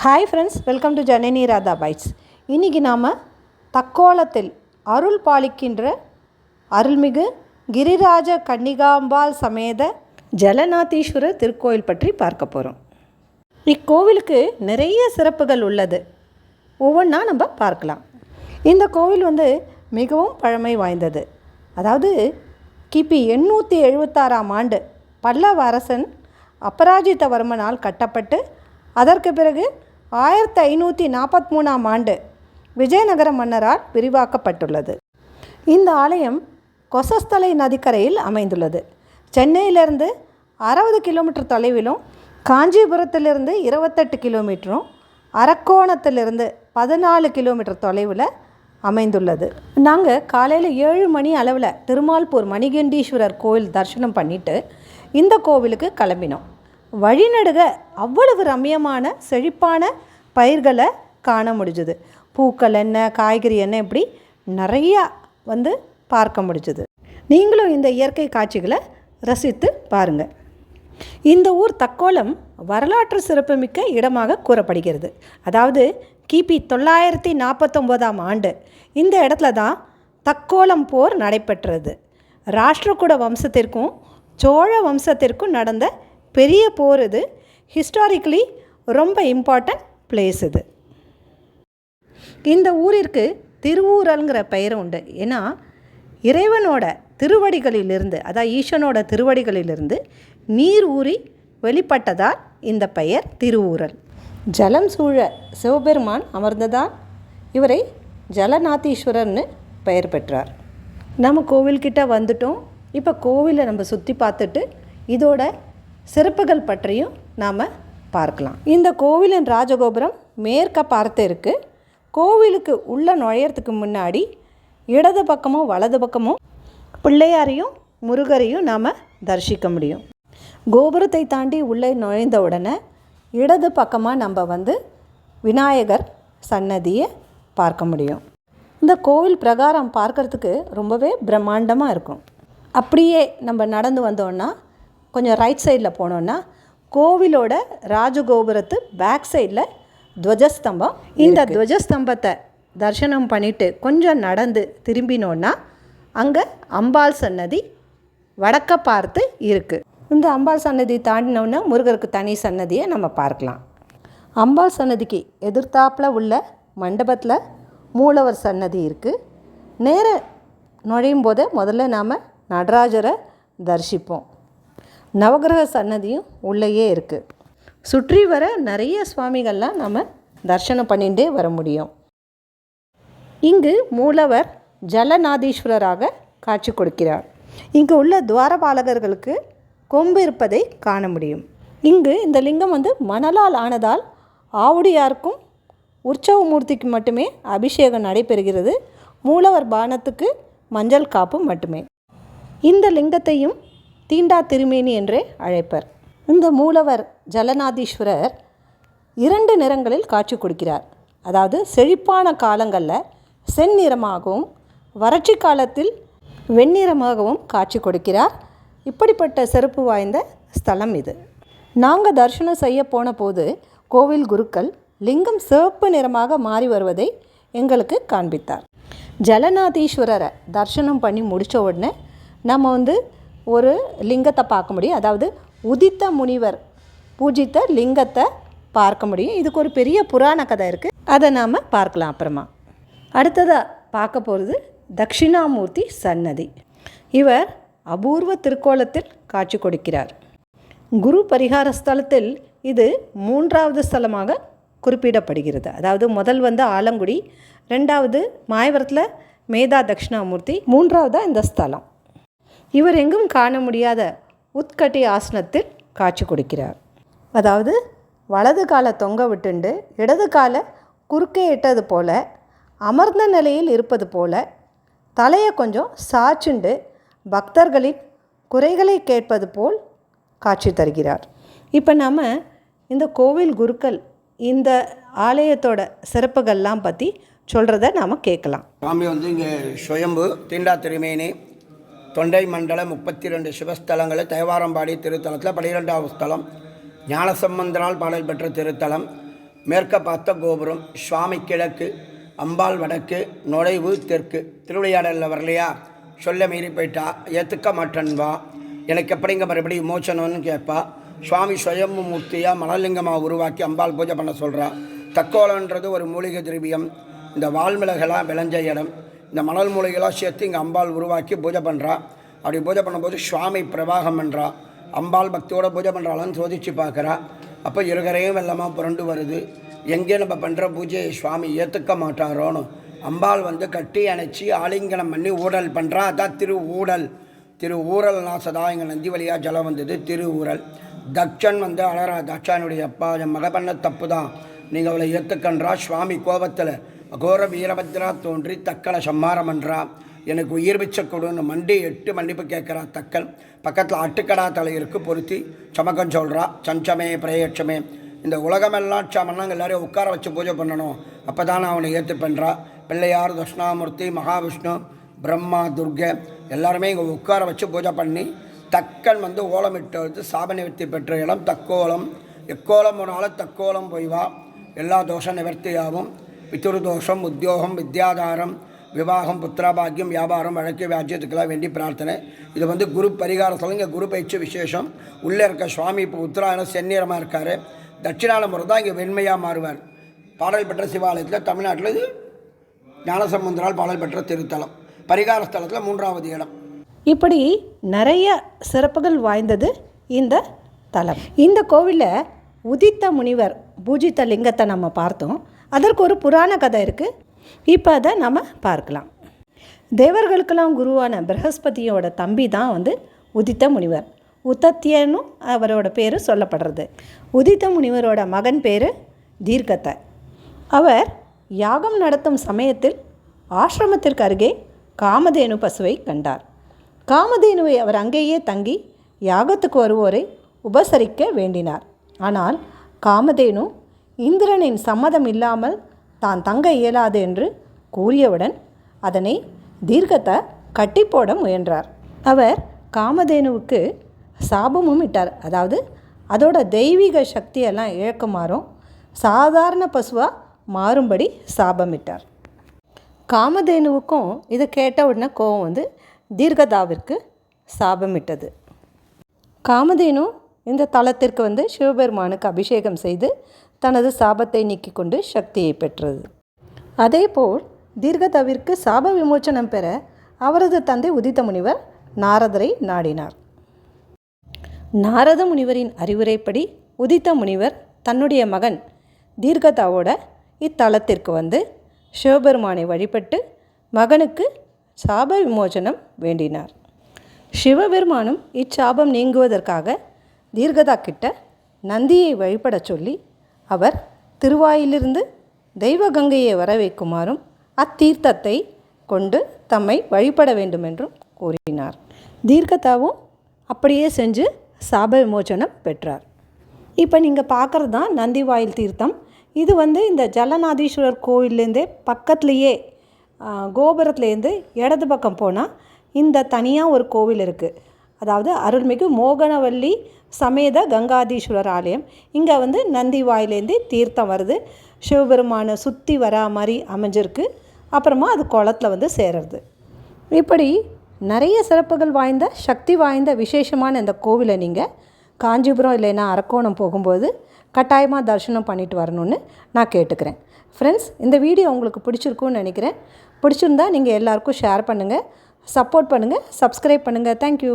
Hi friends, welcome to Janani Radha bites. இன்றைக்கி நாம் தக்கோலத்தில் அருள் பாலிக்கின்ற அருள்மிகு கிரிராஜ கன்னிகாம்பாள் சமேத ஜலநாதீஸ்வரர் திருக்கோயில் பற்றி பார்க்க போகிறோம். இக்கோவிலுக்கு நிறைய சிறப்புகள் உள்ளது. ஒவ்வொன்றா நம்ம பார்க்கலாம். இந்த கோவில் மிகவும் பழமை வாய்ந்தது. அதாவது கிபி 876ஆம் ஆண்டு பல்லவ அரசன் அபராஜிதவர்மனால் கட்டப்பட்டு அதற்கு பிறகு 1543ஆம் ஆண்டு விஜயநகர மன்னரால் விரிவாக்கப்பட்டுள்ளது. இந்த ஆலயம் கொசஸ்தலை நதிக்கரையில் அமைந்துள்ளது. சென்னையிலிருந்து 60 கிலோமீட்டர் தொலைவிலும், காஞ்சிபுரத்திலிருந்து 28 கிலோமீட்டரும், அரக்கோணத்திலிருந்து 14 கிலோமீட்டர் தொலைவில் அமைந்துள்ளது. நாங்கள் காலையில் 7 மணி அளவில் திருமால்பூர் மணிகண்டீஸ்வரர் கோவில் தரிசனம் பண்ணிவிட்டு இந்த கோவிலுக்கு கிளம்பினோம். வழிநடுக அவ்வளவு ரம்யமான செழிப்பான பயிர்களை காண முடிஞ்சுது. பூக்கள் என்ன, காய்கறி என்ன, இப்படி நிறையா பார்க்க முடிஞ்சுது. நீங்களும் இந்த இயற்கை காட்சிகளை ரசித்து பாருங்கள். இந்த ஊர் தக்கோலம் வரலாற்று சிறப்புமிக்க இடமாக கூறப்படுகிறது. அதாவது கிபி 949ஆம் ஆண்டு இந்த இடத்துல தான் தக்கோலம் போர் நடைபெற்றது. ராஷ்டிரகூட வம்சத்திற்கும் சோழ வம்சத்திற்கும் நடந்த பெரிய போர் இது. ஹிஸ்டாரிக்கலி ரொம்ப இம்பார்ட்டன்ட் பிளேஸ் இது. இந்த ஊரிற்கு திருவூரல்ங்கிற பெயர் உண்டு. ஏன்னா இறைவனோட திருவடிகளிலிருந்து, அதாவது ஈசனோட திருவடிகளிலிருந்து நீர் ஊறி வெளிப்பட்டதால் இந்த பெயர் திருவூரல். ஜலம் சூழ சிவபெருமான் அமர்ந்ததால் இவரை ஜலநாதீஸ்வரர்னு பெயர் பெற்றார். நம்ம கோவில்கிட்ட வந்துட்டோம். இப்போ கோவிலை நம்ம சுற்றி பார்த்துட்டு இதோட சிறப்புகள் பற்றியும் நாம் பார்க்கலாம். இந்த கோவிலின் ராஜகோபுரம் மேற்க பார்த்து இருக்குது. கோவிலுக்கு உள்ளே நுழையிறதுக்கு முன்னாடி இடது பக்கமும் வலது பக்கமும் பிள்ளையாரையும் முருகரையும் நாம் தரிசிக்க முடியும். கோபுரத்தை தாண்டி உள்ளே நுழைந்த உடனே இடது பக்கமாக நம்ம விநாயகர் சன்னதியை பார்க்க முடியும். இந்த கோவில் பிரகாரம் பார்க்குறதுக்கு ரொம்பவே பிரம்மாண்டமாக இருக்கும். அப்படியே நம்ம நடந்து வந்தோன்னா கொஞ்சம் ரைட் சைடில் போனோன்னா கோவிலோட ராஜகோபுரத்து பேக் சைடில் துவஜஸ்தம்பம். இந்த துவஜஸ்தம்பத்தை தரிசனம் பண்ணிவிட்டு கொஞ்சம் நடந்து திரும்பினோன்னா அங்கே அம்பாள் சன்னதி வடக்க பார்த்து இருக்குது. இந்த அம்பாள் சன்னதி தாண்டினோன்னா முருகருக்கு தனி சன்னதியை நம்ம பார்க்கலாம். அம்பாள் சன்னதிக்கு எதிர்த்தாப்பில் உள்ள மண்டபத்தில் மூலவர் சன்னதி இருக்குது. நேர நுழையும் போது முதல்ல நாம் நடராஜரை தரிசிப்போம். நவகிரக சன்னதியும் உள்ளேயே இருக்குது. சுற்றி வர நிறைய சுவாமிகள்லாம் நம்ம தரிசனம் பண்ணிகிட்டே வர முடியும். இங்கு மூலவர் ஜலநாதீஸ்வரராக காட்சி கொடுக்கிறார். இங்கு உள்ள துவாரபாலகர்களுக்கு கொம்பு இருப்பதை காண முடியும். இங்கு இந்த லிங்கம் மணலால் ஆனதால் ஆவுடையாருக்கும் உற்சவமூர்த்திக்கு மட்டுமே அபிஷேகம் நடைபெறுகிறது. மூலவர் பானத்துக்கு மஞ்சள் காப்பு மட்டுமே. இந்த லிங்கத்தையும் தீண்டா திருமேனி என்றே அழைப்பர். இந்த மூலவர் ஜலநாதீஸ்வரர் 2 நிறங்களில் காட்சி கொடுக்கிறார். அதாவது செழிப்பான காலங்களில் செந்நிறமாகவும் வறட்சி காலத்தில் வெண்ணிறமாகவும் காட்சி கொடுக்கிறார். இப்படிப்பட்ட சிறப்பு வாய்ந்த ஸ்தலம் இது. நாங்கள் தரிசனம் செய்ய போன போது கோவில் குருக்கள் லிங்கம் சிவப்பு நிறமாக மாறி வருவதை எங்களுக்கு காண்பித்தார். ஜலநாதீஸ்வரரை தரிசனம் பண்ணி முடித்த உடனே நம்ம ஒரு லிங்கத்தை பார்க்க முடியும். அதாவது உதித்த முனிவர் பூஜித்த லிங்கத்தை பார்க்க முடியும். இதுக்கு ஒரு பெரிய புராண கதை இருக்குது. அதை நாம் பார்க்கலாம் அப்புறமா. அடுத்ததாக பார்க்க போகிறது தட்சிணாமூர்த்தி சன்னதி. இவர் அபூர்வ திருக்கோலத்தில் காட்சி கொடுக்கிறார். குரு பரிகார ஸ்தலத்தில் இது 3வது ஸ்தலமாக குறிப்பிடப்படுகிறது. அதாவது முதல் ஆலங்குடி, 2வது மாயவரத்தில் மேதா தட்சிணாமூர்த்தி, 3வது இந்த ஸ்தலம். இவர் எங்கும் காண முடியாத உத்கட்டி ஆசனத்தில் காட்சி கொடுக்கிறார். அதாவது வலது காலை தொங்க விட்டுண்டு இடது காலை குறுக்கே இட்டது போல, அமர்ந்த நிலையில் இருப்பது போல, தலையை கொஞ்சம் சாச்சுண்டு பக்தர்களின் குறைகளை கேட்பது போல் காட்சி தருகிறார். இப்போ நாம் இந்த கோவில் குருக்கள் இந்த ஆலயத்தோட சிறப்புகள்லாம் பற்றி சொல்கிறத நாம் கேட்கலாம். சுவாமி இங்கே சுயம்பு தீண்டா திருமேனி தொண்டை மண்டல 32 சிவஸ்தலங்களை தேவாரம்பாடி திருத்தலத்தில் 12வது ஸ்தலம். ஞானசம்பந்தனால் பாடல் பெற்ற திருத்தலம். மேற்க பார்த்த கோபுரம், சுவாமி கிழக்கு, அம்பாள் வடக்கு, நுழைவு தெற்கு. திருவிளையாடலில் வரலையா, சொல்ல மீறி போயிட்டா, ஏற்றுக்க மாட்டேன்வா, எனக்கு எப்படிங்க மறுபடியும் விமோச்சனம்னு கேட்பா. சுவாமி சுயம்பு மூர்த்தியாக மணலிங்கமாக உருவாக்கி அம்பாள் பூஜை பண்ண சொல்கிறா. தக்கோலன்றது ஒரு மூலிகை திரவியம். இந்த வால்மிளகெல்லாம் விளைஞ்ச இடம். இந்த மணல் மூலிகைலாம் சேர்த்து இங்கே அம்பாள் உருவாக்கி பூஜை பண்ணுறா. அப்படி பூஜை பண்ணும்போது சுவாமி பிரவாகம் பண்ணுறா. அம்பாள் பக்தியோட பூஜை பண்ணுறாளான்னு சோதிச்சு பார்க்குறா. அப்போ இருகரையும் வெள்ளமாக புரண்டு வருது. எங்கே நம்ம பண்ணுற பூஜையை சுவாமி ஏற்றுக்க மாட்டாரோன்னு அம்பாள் கட்டி அணைச்சி ஆலிங்கனம் பண்ணி ஊடல் பண்ணுறா. அதான் திரு ஊரல் நாசதா. இங்கே நந்தி வழியாக ஜலம் வந்தது, திரு ஊரல். தக்ஷன் அழறா, தக்ஷானுடைய அப்பா, என் மக பண்ண தப்பு தான், நீங்கள் அவளை ஏற்றுக்கன்றா. சுவாமி கோபத்தில் அகோர வீரபத்ரா தோன்றி தக்கனை சம்மாரம் பண்ணுறா. எனக்கு உயிர் பிச்ச கொடுன்னு மண்டி 8 மன்னிப்பு கேட்குறா. தக்கன் பக்கத்தில் ஆட்டுக்கடா தலையிற்கு பொருத்தி சமக்கம் சொல்கிறா. சஞ்சமே பிரயட்சமே, இந்த உலகமெல்லாம் சமன்னாங்க எல்லாரையும் உட்கார வச்சு பூஜை பண்ணணும், அப்போ தான் அவனை ஏற்று பண்ணுறா. பிள்ளையார், தட்சிணாமூர்த்தி, மகாவிஷ்ணு, பிரம்மா, துர்கை எல்லாருமே இங்கே உட்கார வச்சு பூஜை பண்ணி தக்கன் ஓலமிட்டு சாப நிவர்த்தி பெற்ற இடம் தக்கோலம். எக்கோலம் போனாலும் தக்கோலம் போய்வா. எல்லா தோஷம் நிவர்த்தியாகும். பித்ரு தோஷம், உத்தியோகம், வித்யாதாரம், விவாகம், புத்திராபாக்கியம், வியாபாரம், வழக்கு, வியாஜ்யத்துக்கெல்லாம் வேண்டி பிரார்த்தனை. இது குரு பரிகாரத்தில் இங்கே குரு பயிற்சி விசேஷம். உள்ளே இருக்க சுவாமி இப்போ உத்தராயணம் செந்நிறமாக இருக்கார். தட்சிணாமூர்த்தி தான் இங்கே வெண்மையாக மாறுவார். பாடல் பெற்ற சிவாலயத்தில் தமிழ்நாட்டில் இது ஞானசம்பந்தரால் பாடல் பெற்ற திருத்தலம். பரிகார ஸ்தலத்தில் 3வது இடம். இப்படி நிறைய சிறப்புகள் வாய்ந்தது இந்த தலம். இந்த கோவிலில் உதித்த முனிவர் பூஜித்த லிங்கத்தை நம்ம பார்த்தோம். அதற்கு ஒரு புராண கதை இருக்குது. இப்போ அதை நம்ம பார்க்கலாம். தேவர்களுக்கெல்லாம் குருவான பிரகஸ்பதியோட தம்பி தான் உதித்த முனிவர். உத்தத்தியனும் அவரோட பேர் சொல்லப்படுறது. உதித்த முனிவரோட மகன் பேர் தீர்க்கத்தை. அவர் யாகம் நடத்தும் சமயத்தில் ஆசிரமத்திற்கு அருகே காமதேனு பசுவை கண்டார். காமதேனுவை அவர் அங்கேயே தங்கி யாகத்துக்கு வருவோரை உபசரிக்க வேண்டினார். ஆனால் காமதேனு இந்திரனின் சம்மதம் இல்லாமல் தான் தங்க இயலாது என்று கூறியவுடன் அதனை தீர்க்கத்தை கட்டி போட முயன்றார். அவர் காமதேனுவுக்கு சாபமும் இட்டார். அதாவது அதோட தெய்வீக சக்தியெல்லாம் இழக்குமாறும் சாதாரண பசுவாக மாறும்படி சாபமிட்டார். காமதேனுவுக்கும் இதை கேட்ட உடனே கோபம் தீர்க்கதாவிற்கு சாபமிட்டது. காமதேனு இந்த தலத்திற்கு சிவபெருமானுக்கு அபிஷேகம் செய்து தனது சாபத்தை நீக்கி கொண்டு சக்தியை பெற்றது. அதேபோல் தீர்க்கதாவிற்கு சாப விமோச்சனம் பெற அவரது தந்தை உதித்த முனிவர் நாரதரை நாடினார். நாரத முனிவரின் அறிவுரைப்படி உதித்த முனிவர் தன்னுடைய மகன் தீர்க்கதாவோட இத்தலத்திற்கு சிவபெருமானை வழிபட்டு மகனுக்கு சாப விமோச்சனம் வேண்டினார். சிவபெருமானும் இச்சாபம் நீங்குவதற்காக தீர்க்கதா கிட்ட நந்தியை வழிபட சொல்லி அவர் திருவாயிலிருந்து தெய்வகங்கையை வர வைக்குமாறும் அத்தீர்த்தத்தை கொண்டு தம்மை வழிபட வேண்டுமென்றும் கூறினார். தீர்க்கதாவும் அப்படியே செஞ்சு சாப விமோச்சனம் பெற்றார். இப்போ நீங்கள் பார்க்குறது தான் நந்திவாயில் தீர்த்தம். இது இந்த ஜலநாதீஸ்வரர் கோவில்லேருந்தே பக்கத்துலேயே கோபுரத்துலேருந்து இடது பக்கம் போனால் இந்த தனியாக ஒரு கோவில் இருக்குது. அதாவது அருள்மிகு மோகனவல்லி சமேத கங்காதீஸ்வரர் ஆலயம். இங்கே நந்தி வாயிலேருந்து தீர்த்தம் வருது. சிவபெருமானை சுற்றி வரா மாதிரி அமைஞ்சிருக்கு. அப்புறமா அது குளத்தில் சேருறது. இப்படி நிறைய சிறப்புகள் வாய்ந்த சக்தி வாய்ந்த விசேஷமான இந்த கோவிலை நீங்கள் காஞ்சிபுரம் இல்லைன்னா அரக்கோணம் போகும்போது கட்டாயமாக தரிசனம் பண்ணிட்டு வரணும்னு நான் கேட்டுக்கிறேன். ஃப்ரெண்ட்ஸ், இந்த வீடியோ உங்களுக்கு பிடிச்சிருக்குன்னு நினைக்கிறேன். பிடிச்சிருந்தா நீங்கள் எல்லாருக்கும் ஷேர் பண்ணுங்கள், சப்போர்ட் பண்ணுங்கள், சப்ஸ்கிரைப் பண்ணுங்கள். தேங்க்யூ.